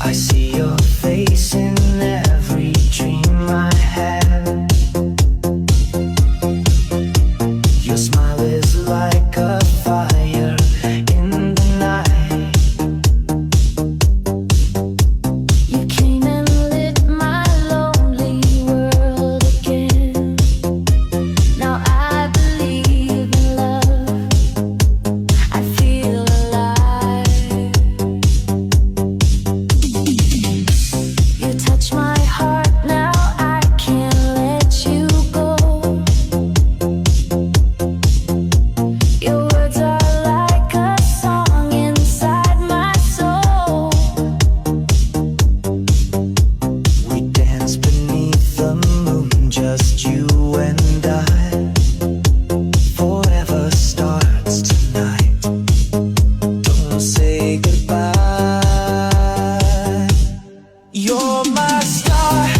I see your face in every dream I have. Your smile is like a fire in the night. You came and lit my lonely world again. Now I believe in love. I feel alive. You touch my heart, now I can't let you go. Your words are like a song inside my soul. We dance beneath the moon, just you and I. Forever starts tonight. Don't say goodbye. You're my star.